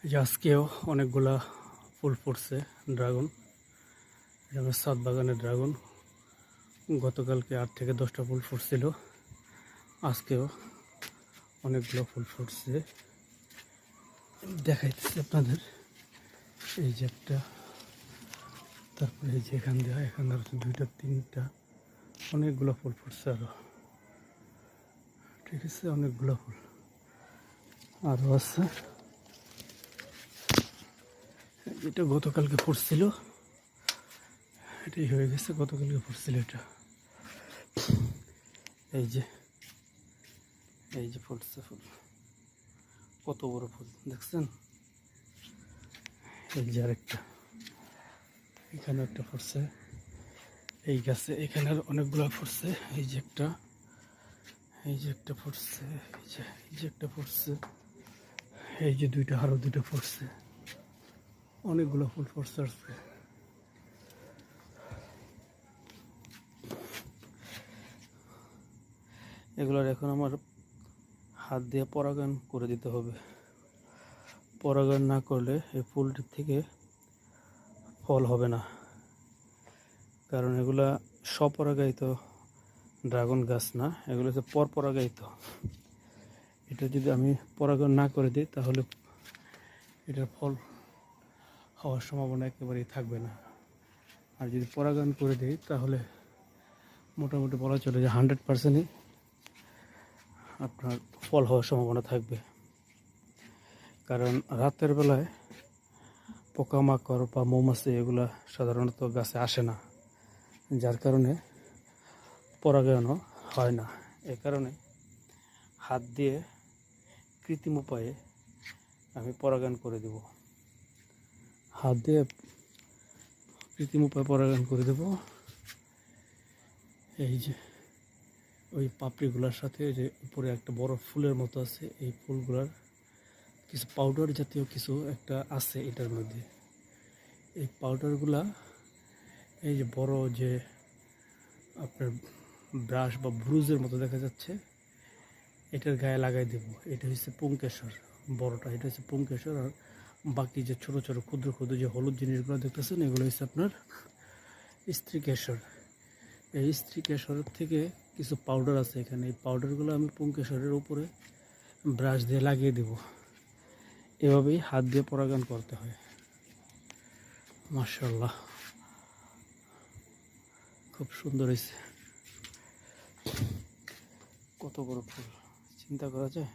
এই যে আজকেও অনেকগুলা ফুল ফুটছে ড্রাগন। এটা আমার ছাদ বাগানের ড্রাগন। গতকালকে 8 থেকে 10টা ফুল ফুটছিল, আজকেও অনেকগুলো ফুল ফুটছে। দেখাইতেছি আপনাদের। এই যে একটা, তারপরে এই যে এখান দিয়ে এখানে আর 2টা 3টা, অনেকগুলো ফুল ফুটছে আরো। ঠিক আছে, অনেকগুলো ফুল আরো আছে। এটা গতকালকে ফুটছিল, এটাই হয়ে গেছে। গতকালকে ফুটছিল এটা। এই যে এই যে ফুটছে ফুল, কত বড় ফুল দেখছেন। এই যে আরেকটা, এখানে একটা ফুটছে এই গাছে, এখানে আর অনেকগুলো ফুটছে। এই যে একটা, এই যে একটা ফুটছে, এই যে একটা ফুটছে, এই যে 2টা, আরো 2টা ফুটছে। অনেকগুলো ফুল ফুটছে আজকে। এগুলোর এখন আমার হাত দিয়ে পরাগায়ন করে দিতে হবে। পরাগায়ন না করলে এই ফুলটির থেকে ফল হবে না, কারণ এগুলা স্বপরাগায়িত ড্রাগন গাছ না, এগুলো হচ্ছে পরপরাগায়িত। এটা যদি আমি পরাগায়ন না করে দিই তাহলে এটার ফল হওয়ার সম্ভাবনা একেবারেই থাকবে না। আর যদি পরাগায়ন করে দিই তাহলে মোটামুটি বলা চলে যে 100%ই আপনার ফল হওয়ার সম্ভাবনা থাকবে। কারণ রাতের বেলায় পোকামাকড় বা মৌমাছি এগুলা সাধারণত গাছে আসে না, যার কারণে পরাগায়নও হয় না। এ কারণে হাত দিয়ে কৃত্রিম উপায়ে আমি পরাগায়ন করে দেব। হাত দিয়ে কৃত্রিম উপায়ে পরাগায়ন করে দেব। এই যে ওই পাপড়িগুলোর সাথে যে উপরে একটা বড় ফুলের মতো আছে, এই ফুলগুলার কিছু পাউডার জাতীয় কিছু একটা আছে এটার মধ্যে। এই পাউডারগুলা এই যে বড় যে আপনার ব্রাশ বা ব্রুজের মতো দেখা যাচ্ছে, এটার গায়ে লাগাই দেব। এটা হচ্ছে পুংকেশর, বড়টা এটা হচ্ছে পুংকেশর। আর বাকি যে ছোট ছোট ক্ষুদ্র ক্ষুদ্র যে হলুদ জিনিসগুলো দেখতেছেন, এগুলো হচ্ছে আপনার স্ত্রীকেশর। এই স্ত্রীকেশরের থেকে কিছু পাউডার আছে এখানে, এই পাউডারগুলো আমি পুংকেশরের উপরে ব্রাশ দিয়ে লাগিয়ে দেব। এভাবেই হাত দিয়ে পরাগায়ন করতে হয়। মাশাআল্লাহ, খুব সুন্দর হয়েছে। কত বড় ফুল, চিন্তা করা যায়।